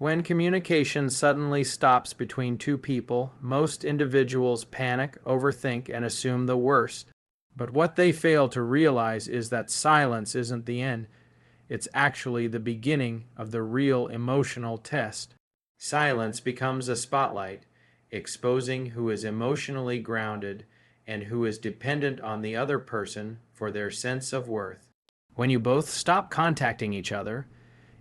When communication suddenly stops between two people, most individuals panic, overthink, and assume the worst. But what they fail to realize is that silence isn't the end. It's actually the beginning of the real emotional test. Silence becomes a spotlight, exposing who is emotionally grounded and who is dependent on the other person for their sense of worth. When you both stop contacting each other,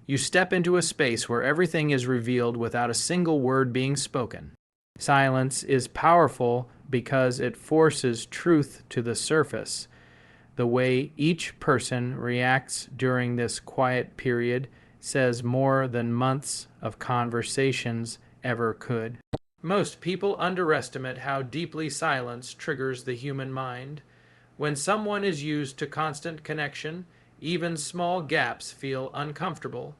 you step into a space where everything is revealed without a single word being spoken. Silence is powerful because it forces truth to the surface. The way each person reacts during this quiet period says more than months of conversations ever could. Most people underestimate how deeply silence triggers the human mind. When someone is used to constant connection, even small gaps feel uncomfortable.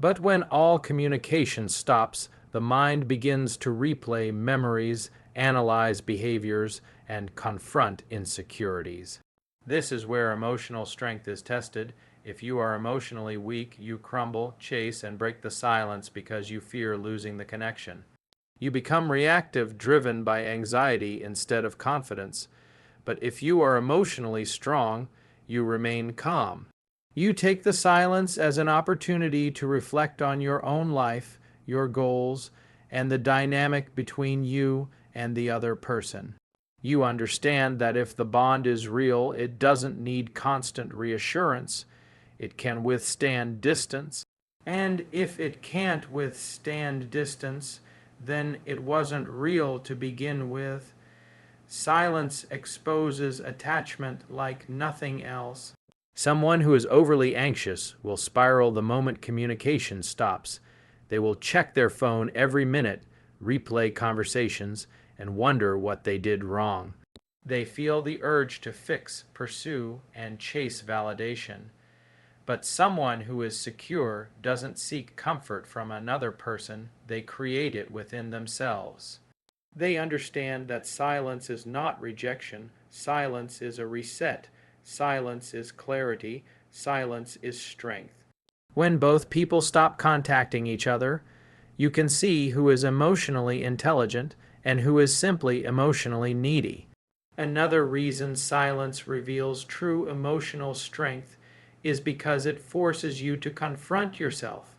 But when all communication stops, the mind begins to replay memories, analyze behaviors, and confront insecurities. This is where emotional strength is tested. If you are emotionally weak, you crumble, chase, and break the silence because you fear losing the connection. You become reactive, driven by anxiety instead of confidence. But if you are emotionally strong, you remain calm. You take the silence as an opportunity to reflect on your own life, your goals, and the dynamic between you and the other person. You understand that if the bond is real, it doesn't need constant reassurance. It can withstand distance. And if it can't withstand distance, then it wasn't real to begin with. Silence exposes attachment like nothing else. Someone who is overly anxious will spiral the moment communication stops. They will check their phone every minute, replay conversations, and wonder what they did wrong. They feel the urge to fix, pursue, and chase validation. But someone who is secure doesn't seek comfort from another person, they create it within themselves. They understand that silence is not rejection, silence is a reset, silence is clarity, silence is strength. When both people stop contacting each other, you can see who is emotionally intelligent and who is simply emotionally needy. Another reason silence reveals true emotional strength is because it forces you to confront yourself.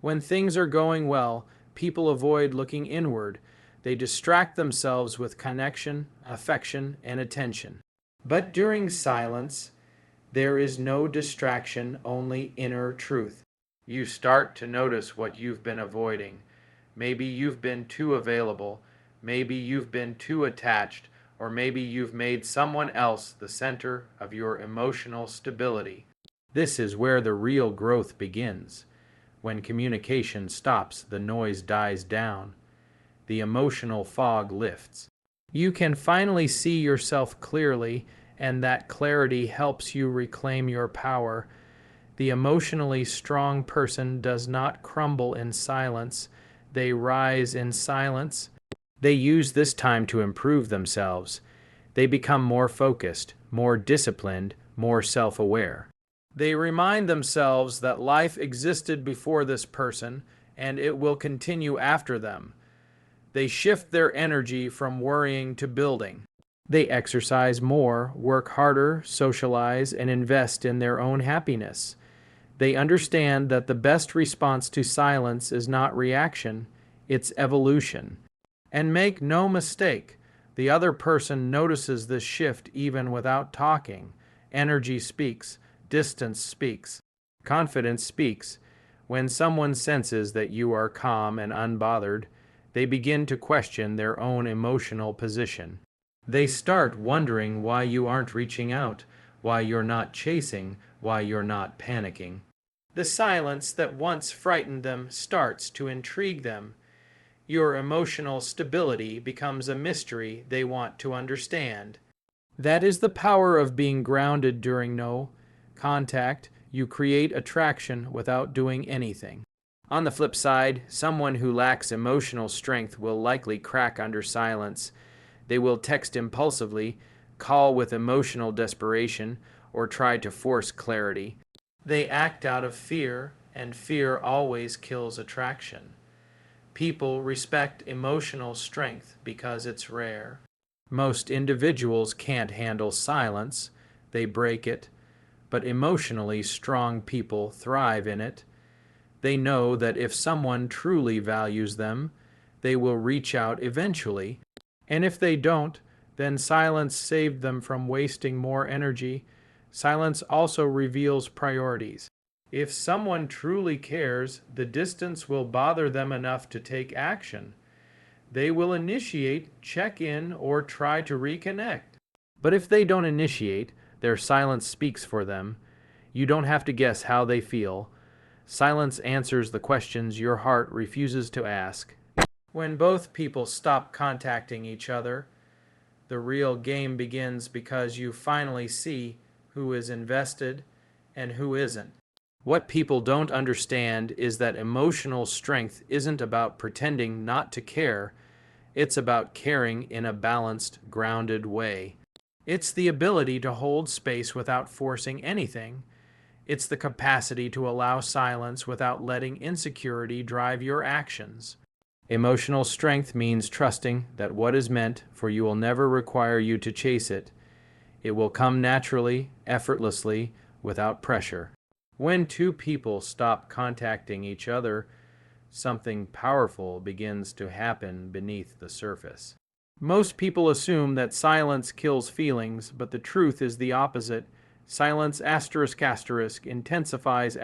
When things are going well, people avoid looking inward. They distract themselves with connection, affection, and attention. But during silence, there is no distraction, only inner truth. You start to notice what you've been avoiding. Maybe you've been too available, maybe you've been too attached, or maybe you've made someone else the center of your emotional stability. This is where the real growth begins. When communication stops, the noise dies down. The emotional fog lifts. You can finally see yourself clearly, and that clarity helps you reclaim your power. The emotionally strong person does not crumble in silence. They rise in silence. They use this time to improve themselves. They become more focused, more disciplined, more self-aware. They remind themselves that life existed before this person, and it will continue after them. They shift their energy from worrying to building. They exercise more, work harder, socialize, and invest in their own happiness. They understand that the best response to silence is not reaction, it's evolution. And make no mistake, the other person notices this shift even without talking. Energy speaks, distance speaks, confidence speaks. When someone senses that you are calm and unbothered, they begin to question their own emotional position. They start wondering why you aren't reaching out, why you're not chasing, why you're not panicking. The silence that once frightened them starts to intrigue them. Your emotional stability becomes a mystery they want to understand. That is the power of being grounded during no contact. You create attraction without doing anything. On the flip side, someone who lacks emotional strength will likely crack under silence. They will text impulsively, call with emotional desperation, or try to force clarity. They act out of fear, and fear always kills attraction. People respect emotional strength because it's rare. Most individuals can't handle silence, they break it, but emotionally strong people thrive in it. They know that if someone truly values them, they will reach out eventually, and if they don't, then silence saved them from wasting more energy. Silence also reveals priorities. If someone truly cares, the distance will bother them enough to take action. They will initiate, check in, or try to reconnect. But if they don't initiate, their silence speaks for them. You don't have to guess how they feel. Silence answers the questions your heart refuses to ask. When both people stop contacting each other, the real game begins because you finally see who is invested and who isn't. What people don't understand is that emotional strength isn't about pretending not to care, it's about caring in a balanced, grounded way. It's the ability to hold space without forcing anything. It's the capacity to allow silence without letting insecurity drive your actions. Emotional strength means trusting that what is meant for you will never require you to chase it. It will come naturally, effortlessly, without pressure. When two people stop contacting each other, something powerful begins to happen beneath the surface. Most people assume that silence kills feelings, but the truth is the opposite. Silence intensifies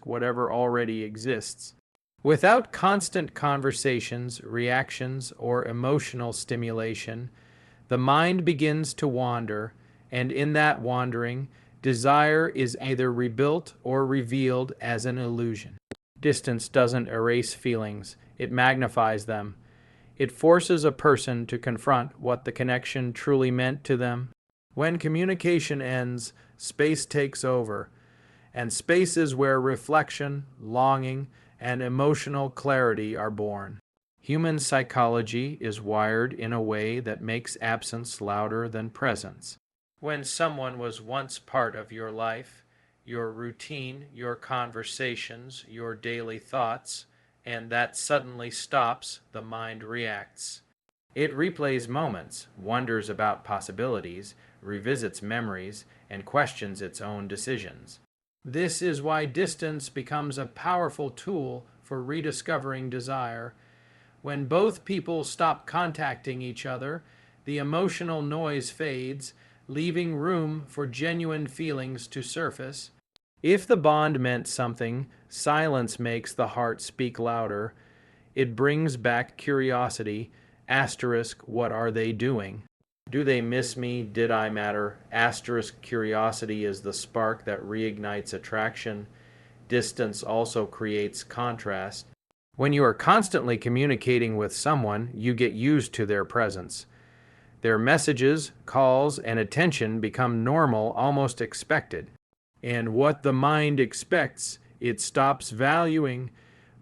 whatever already exists. Without constant conversations, reactions, or emotional stimulation, the mind begins to wander, and in that wandering, desire is either rebuilt or revealed as an illusion. Distance doesn't erase feelings, it magnifies them. It forces a person to confront what the connection truly meant to them. When communication ends, space takes over, and space is where reflection, longing, and emotional clarity are born. Human psychology is wired in a way that makes absence louder than presence. When someone was once part of your life, your routine, your conversations, your daily thoughts, and that suddenly stops, the mind reacts. It replays moments, wonders about possibilities, revisits memories, and questions its own decisions. This is why distance becomes a powerful tool for rediscovering desire. When both people stop contacting each other, the emotional noise fades, leaving room for genuine feelings to surface. If the bond meant something, silence makes the heart speak louder. It brings back curiosity. Asterisk, what are they doing? Do they miss me? Did I matter? Asterisk, curiosity is the spark that reignites attraction. Distance also creates contrast. When you are constantly communicating with someone, you get used to their presence. Their messages, calls, and attention become normal, almost expected. And what the mind expects, it stops valuing.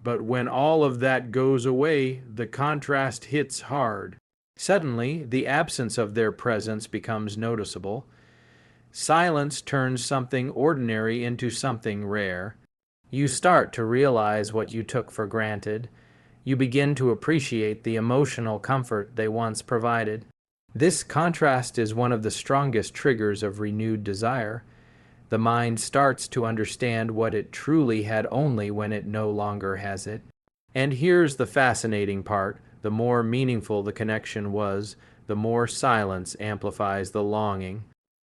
But when all of that goes away, the contrast hits hard. Suddenly, the absence of their presence becomes noticeable. Silence turns something ordinary into something rare. You start to realize what you took for granted. You begin to appreciate the emotional comfort they once provided. This contrast is one of the strongest triggers of renewed desire. The mind starts to understand what it truly had only when it no longer has it. And here's the fascinating part. The more meaningful the connection was, the more silence amplifies the longing.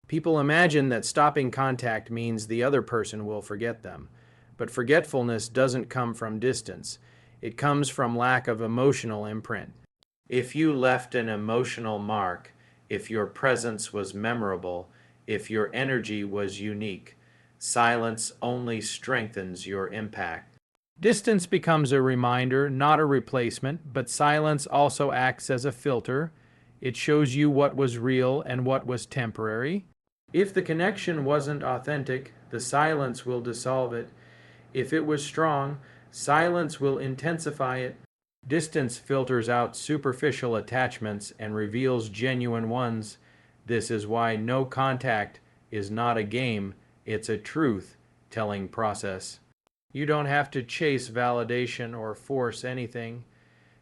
People imagine that stopping contact means the other person will forget them. But forgetfulness doesn't come from distance. It comes from lack of emotional imprint. If you left an emotional mark, if your presence was memorable, if your energy was unique, silence only strengthens your impact. Distance becomes a reminder, not a replacement, but silence also acts as a filter. It shows you what was real and what was temporary. If the connection wasn't authentic, the silence will dissolve it. If it was strong, silence will intensify it. Distance filters out superficial attachments and reveals genuine ones. This is why no contact is not a game, it's a truth-telling process. You don't have to chase validation or force anything.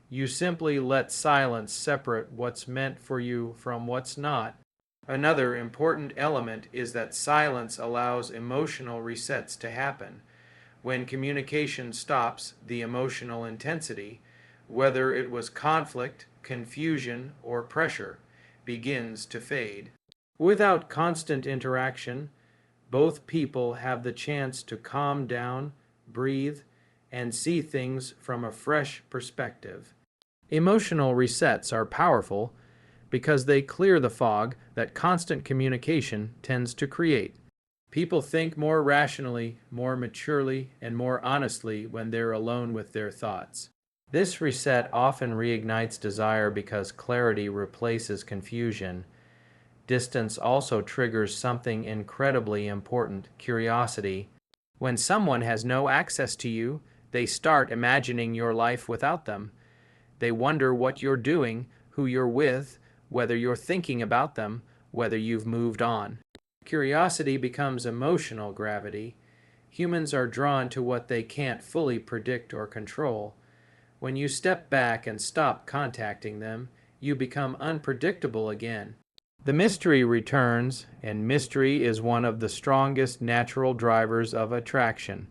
You simply let silence separate what's meant for you from what's not. Another important element is that silence allows emotional resets to happen. When communication stops, the emotional intensity, whether it was conflict, confusion, or pressure, begins to fade. Without constant interaction, both people have the chance to calm down, breathe, and see things from a fresh perspective. Emotional resets are powerful because they clear the fog that constant communication tends to create. People think more rationally, more maturely, and more honestly when they're alone with their thoughts. This reset often reignites desire because clarity replaces confusion. Distance also triggers something incredibly important: curiosity. When someone has no access to you, they start imagining your life without them. They wonder what you're doing, who you're with, whether you're thinking about them, whether you've moved on. Curiosity becomes emotional gravity. Humans are drawn to what they can't fully predict or control. When you step back and stop contacting them, you become unpredictable again. The mystery returns, and mystery is one of the strongest natural drivers of attraction.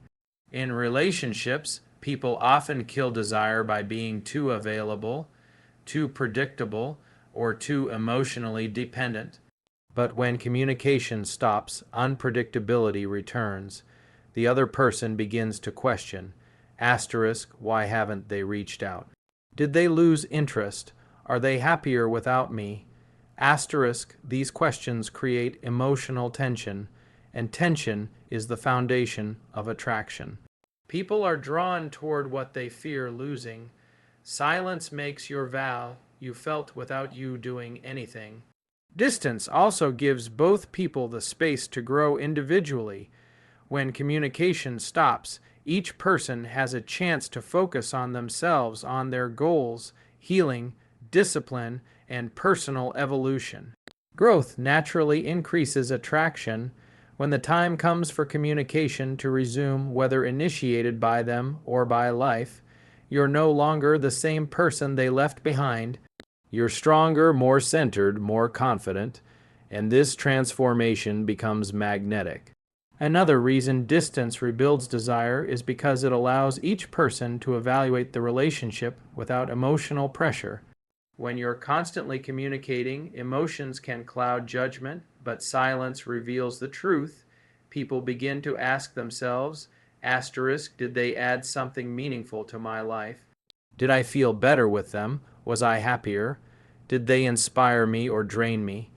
In relationships, people often kill desire by being too available, too predictable, or too emotionally dependent. But when communication stops, unpredictability returns. The other person begins to question. Asterisk, why haven't they reached out? Did they lose interest? Are they happier without me? Asterisk, these questions create emotional tension, and tension is the foundation of attraction. People are drawn toward what they fear losing. Silence makes your vow you felt without you doing anything. Distance also gives both people the space to grow individually. When communication stops, each person has a chance to focus on themselves, on their goals, healing, discipline, and personal evolution. Growth naturally increases attraction when the time comes for communication to resume, whether initiated by them or by life. You're no longer the same person they left behind. You're stronger, more centered, more confident, and this transformation becomes magnetic. Another reason distance rebuilds desire is because it allows each person to evaluate the relationship without emotional pressure. When you're constantly communicating, emotions can cloud judgment, but silence reveals the truth. People begin to ask themselves, asterisk, did they add something meaningful to my life? Did I feel better with them? Was I happier? Did they inspire me or drain me?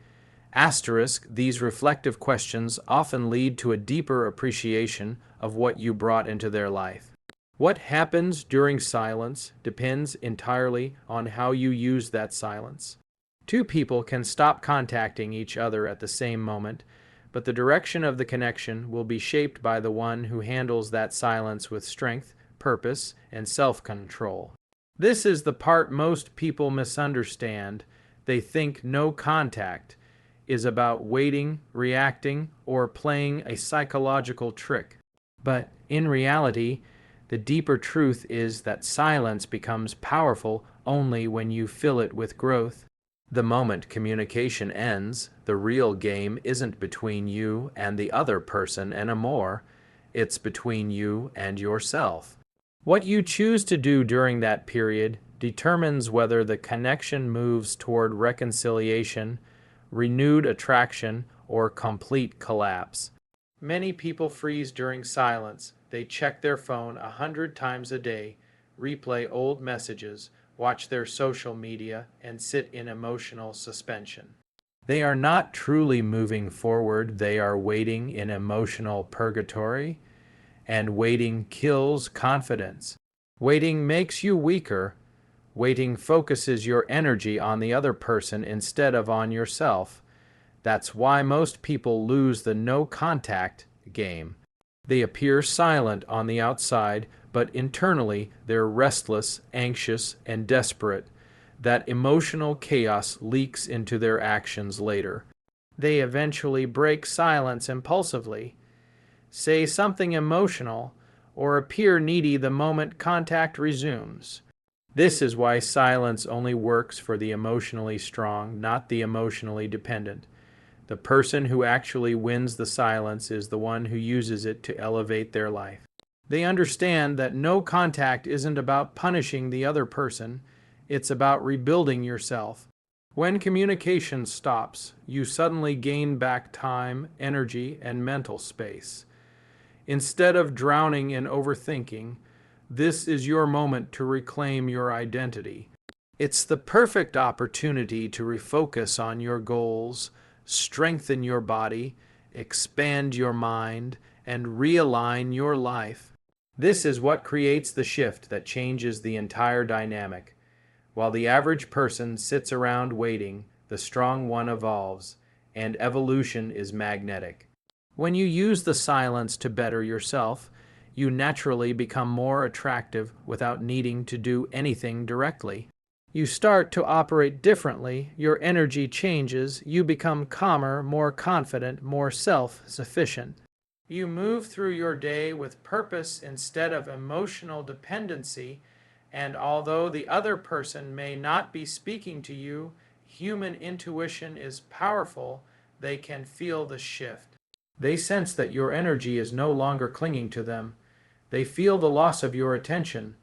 Asterisk, these reflective questions often lead to a deeper appreciation of what you brought into their life. What happens during silence depends entirely on how you use that silence. Two people can stop contacting each other at the same moment, but the direction of the connection will be shaped by the one who handles that silence with strength, purpose, and self-control. This is the part most people misunderstand. They think no contact is about waiting, reacting, or playing a psychological trick. But in reality, the deeper truth is that silence becomes powerful only when you fill it with growth. The moment communication ends, the real game isn't between you and the other person anymore. It's between you and yourself. What you choose to do during that period determines whether the connection moves toward reconciliation, renewed attraction, or complete collapse. Many people freeze during silence. They check their phone 100 times a day, replay old messages, watch their social media, and sit in emotional suspension. They are not truly moving forward, they are waiting in emotional purgatory, and waiting kills confidence. Waiting makes you weaker. Waiting focuses your energy on the other person instead of on yourself. That's why most people lose the no contact game. They appear silent on the outside, but internally they're restless, anxious, and desperate. That emotional chaos leaks into their actions later. They eventually break silence impulsively, say something emotional, or appear needy the moment contact resumes. This is why silence only works for the emotionally strong, not the emotionally dependent. The person who actually wins the silence is the one who uses it to elevate their life. They understand that no contact isn't about punishing the other person, it's about rebuilding yourself. When communication stops, you suddenly gain back time, energy, and mental space. Instead of drowning in overthinking, this is your moment to reclaim your identity. It's the perfect opportunity to refocus on your goals, strengthen your body, expand your mind, and realign your life. This is what creates the shift that changes the entire dynamic. While the average person sits around waiting, the strong one evolves, and evolution is magnetic. When you use the silence to better yourself, you naturally become more attractive without needing to do anything directly. You start to operate differently, your energy changes, you become calmer, more confident, more self-sufficient. You move through your day with purpose instead of emotional dependency, and although the other person may not be speaking to you, human intuition is powerful, they can feel the shift. They sense that your energy is no longer clinging to them. They feel the loss of your attention.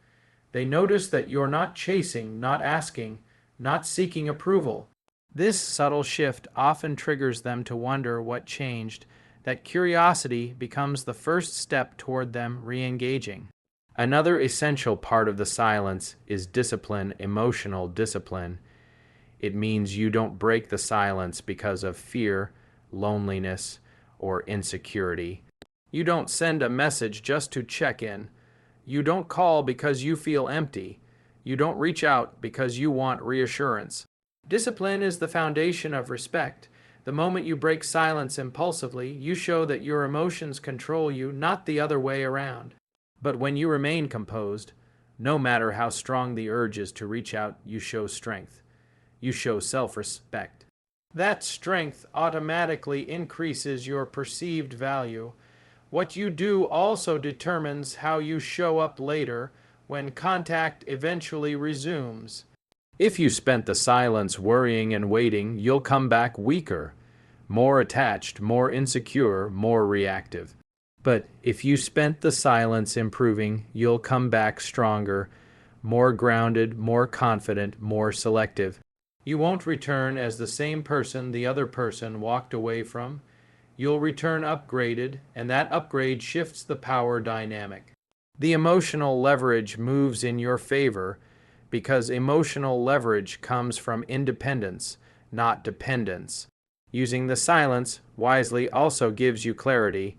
They notice that you're not chasing, not asking, not seeking approval. This subtle shift often triggers them to wonder what changed. That curiosity becomes the first step toward them re-engaging. Another essential part of the silence is discipline, emotional discipline. It means you don't break the silence because of fear, loneliness, or insecurity. You don't send a message just to check in. You don't call because you feel empty. You don't reach out because you want reassurance. Discipline is the foundation of respect. The moment you break silence impulsively, you show that your emotions control you, not the other way around. But when you remain composed, no matter how strong the urge is to reach out, you show strength. You show self-respect. That strength automatically increases your perceived value. What you do also determines how you show up later when contact eventually resumes. If you spent the silence worrying and waiting, you'll come back weaker, more attached, more insecure, more reactive. But if you spent the silence improving, you'll come back stronger, more grounded, more confident, more selective. You won't return as the same person the other person walked away from. You'll return upgraded, and that upgrade shifts the power dynamic. The emotional leverage moves in your favor because emotional leverage comes from independence, not dependence. Using the silence wisely also gives you clarity.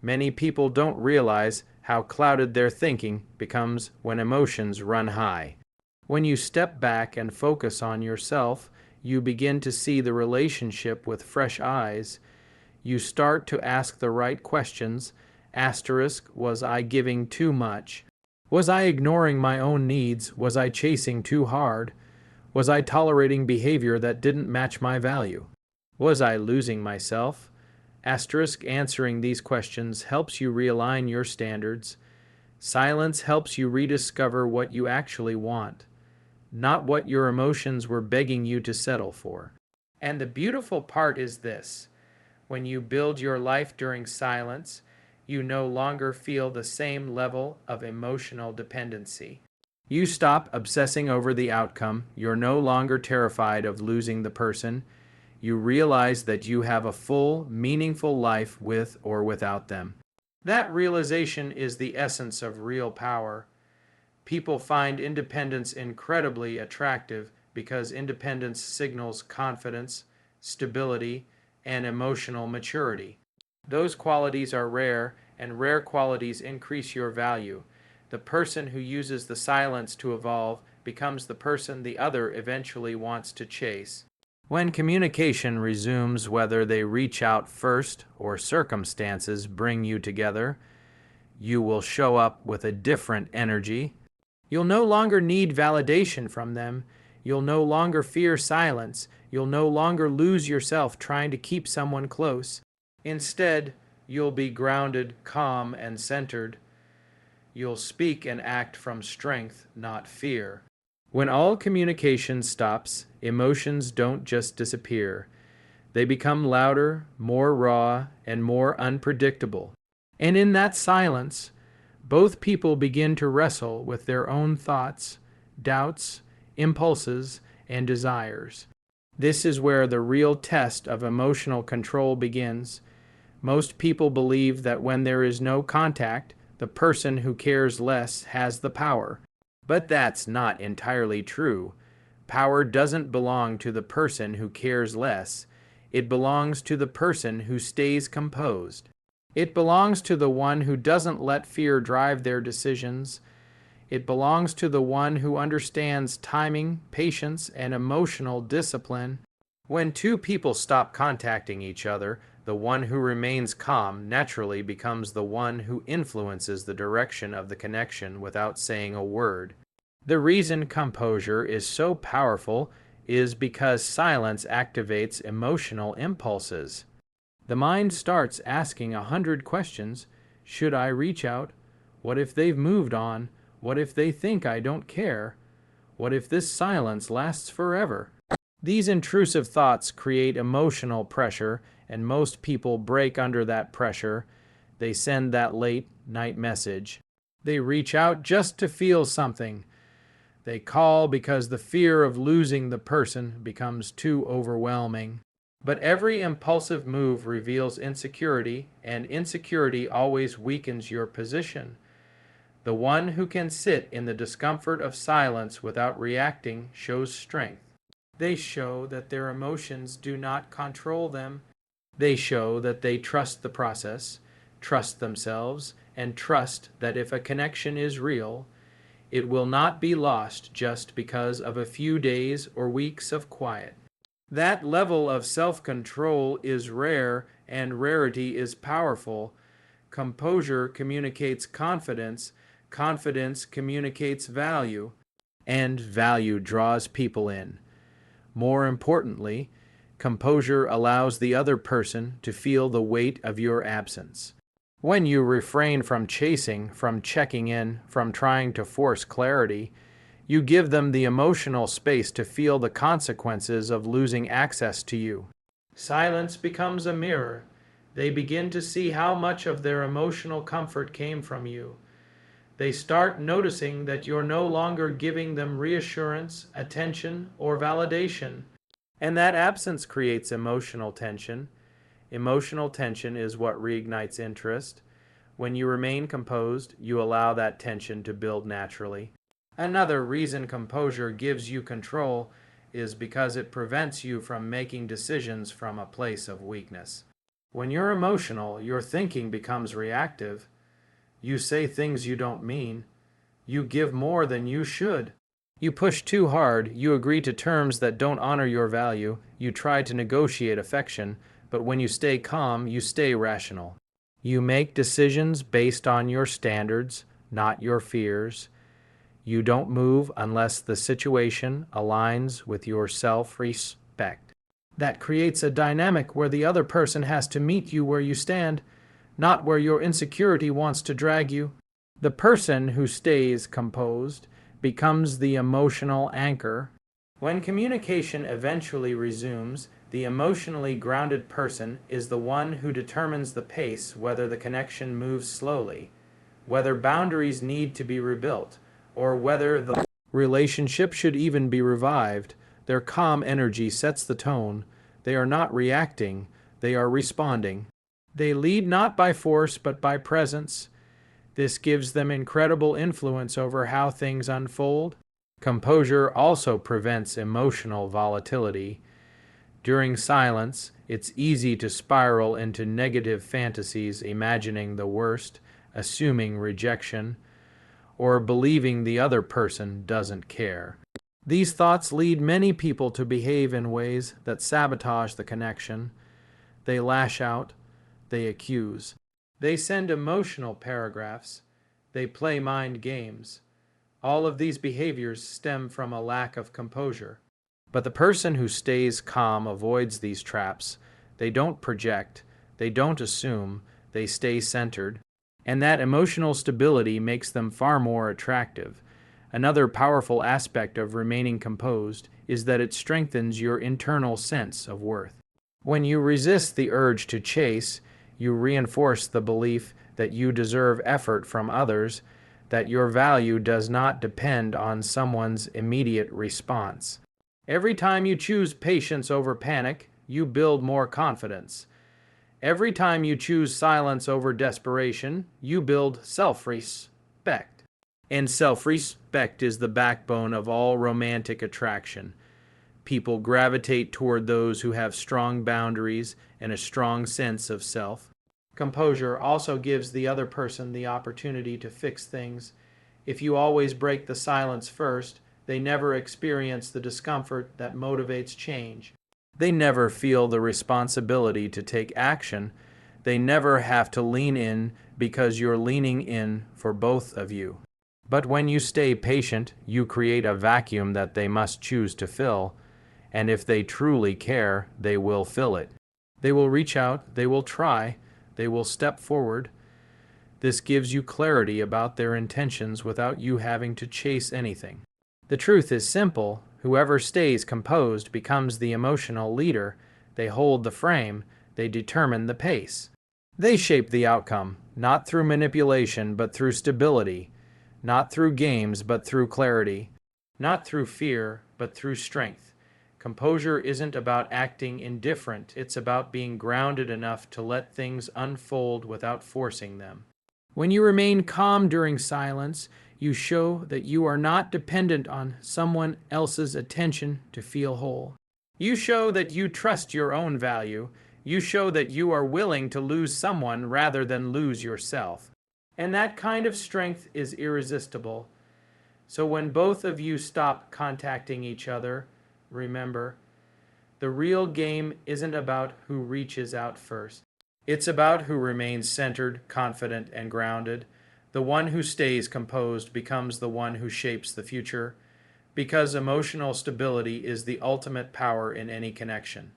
Many people don't realize how clouded their thinking becomes when emotions run high. When you step back and focus on yourself, you begin to see the relationship with fresh eyes. You start to ask the right questions. Was I giving too much? Was I ignoring my own needs? Was I chasing too hard? Was I tolerating behavior that didn't match my value? Was I losing myself? Answering these questions helps you realign your standards. Silence helps you rediscover what you actually want, not what your emotions were begging you to settle for. And the beautiful part is this: when you build your life during silence, you no longer feel the same level of emotional dependency. You stop obsessing over the outcome. You're no longer terrified of losing the person. You realize that you have a full, meaningful life with or without them. That realization is the essence of real power. People find independence incredibly attractive because independence signals confidence, stability, and emotional maturity. Those qualities are rare, and rare qualities increase your value. The person who uses the silence to evolve becomes the person the other eventually wants to chase. When communication resumes, whether they reach out first or circumstances bring you together, you will show up with a different energy. You'll no longer need validation from them. You'll no longer fear silence. You'll no longer lose yourself trying to keep someone close. Instead, you'll be grounded, calm, and centered. You'll speak and act from strength, not fear. When all communication stops, emotions don't just disappear. They become louder, more raw, and more unpredictable. And in that silence, both people begin to wrestle with their own thoughts, doubts, impulses, and desires. This is where the real test of emotional control begins. Most people believe that when there is no contact, the person who cares less has the power. But that's not entirely true. Power doesn't belong to the person who cares less. It belongs to the person who stays composed. It belongs to the one who doesn't let fear drive their decisions. It belongs to the one who understands timing, patience, and emotional discipline. When two people stop contacting each other, the one who remains calm naturally becomes the one who influences the direction of the connection without saying a word. The reason composure is so powerful is because silence activates emotional impulses. The mind starts asking 100 questions. Should I reach out? What if they've moved on? What if they think I don't care? What if this silence lasts forever? These intrusive thoughts create emotional pressure, and most people break under that pressure. They send that late night message. They reach out just to feel something. They call because the fear of losing the person becomes too overwhelming. But every impulsive move reveals insecurity, and insecurity always weakens your position. The one who can sit in the discomfort of silence without reacting shows strength. They show that their emotions do not control them. They show that they trust the process, trust themselves, and trust that if a connection is real, it will not be lost just because of a few days or weeks of quiet. That level of self-control is rare, and rarity is powerful. Composure communicates confidence, confidence communicates value, and value draws people in. More importantly, composure allows the other person to feel the weight of your absence. When you refrain from chasing, from checking in, from trying to force clarity, you give them the emotional space to feel the consequences of losing access to you. Silence becomes a mirror. They begin to see how much of their emotional comfort came from you. They start noticing that you're no longer giving them reassurance, attention, or validation. And that absence creates emotional tension. Emotional tension is what reignites interest. When you remain composed, you allow that tension to build naturally. Another reason composure gives you control is because it prevents you from making decisions from a place of weakness. When you're emotional, your thinking becomes reactive. You say things you don't mean. You give more than you should. You push too hard. You agree to terms that don't honor your value. You try to negotiate affection, but when you stay calm, you stay rational. You make decisions based on your standards, not your fears. You don't move unless the situation aligns with your self-respect. That creates a dynamic where the other person has to meet you where you stand, not where your insecurity wants to drag you. The person who stays composed becomes the emotional anchor. When communication eventually resumes, the emotionally grounded person is the one who determines the pace, whether the connection moves slowly, whether boundaries need to be rebuilt, or whether the relationship should even be revived. Their calm energy sets the tone. They are not reacting, they are responding. They lead not by force but by presence. This gives them incredible influence over how things unfold. Composure also prevents emotional volatility. During silence, it's easy to spiral into negative fantasies, imagining the worst, assuming rejection, or believing the other person doesn't care. These thoughts lead many people to behave in ways that sabotage the connection. They lash out, they accuse, they send emotional paragraphs, they play mind games. All of these behaviors stem from a lack of composure. But the person who stays calm avoids these traps. They don't project, they don't assume, they stay centered. And that emotional stability makes them far more attractive. Another powerful aspect of remaining composed is that it strengthens your internal sense of worth. When you resist the urge to chase, you reinforce the belief that you deserve effort from others, that your value does not depend on someone's immediate response. Every time you choose patience over panic, you build more confidence. Every time you choose silence over desperation, you build self-respect. And self-respect is the backbone of all romantic attraction. People gravitate toward those who have strong boundaries and a strong sense of self. Composure also gives the other person the opportunity to fix things. If you always break the silence first, they never experience the discomfort that motivates change. They never feel the responsibility to take action. They never have to lean in because you're leaning in for both of you. But when you stay patient, you create a vacuum that they must choose to fill. And if they truly care, they will fill it. They will reach out, they will try, they will step forward. This gives you clarity about their intentions without you having to chase anything. The truth is simple. Whoever stays composed becomes the emotional leader. They hold the frame. They determine the pace. They shape the outcome, not through manipulation, but through stability, not through games, but through clarity, not through fear, but through strength. Composure isn't about acting indifferent. It's about being grounded enough to let things unfold without forcing them. When you remain calm during silence, you show that you are not dependent on someone else's attention to feel whole. You show that you trust your own value. You show that you are willing to lose someone rather than lose yourself. And that kind of strength is irresistible. So when both of you stop contacting each other, remember, the real game isn't about who reaches out first. It's about who remains centered, confident, and grounded. The one who stays composed becomes the one who shapes the future, because emotional stability is the ultimate power in any connection.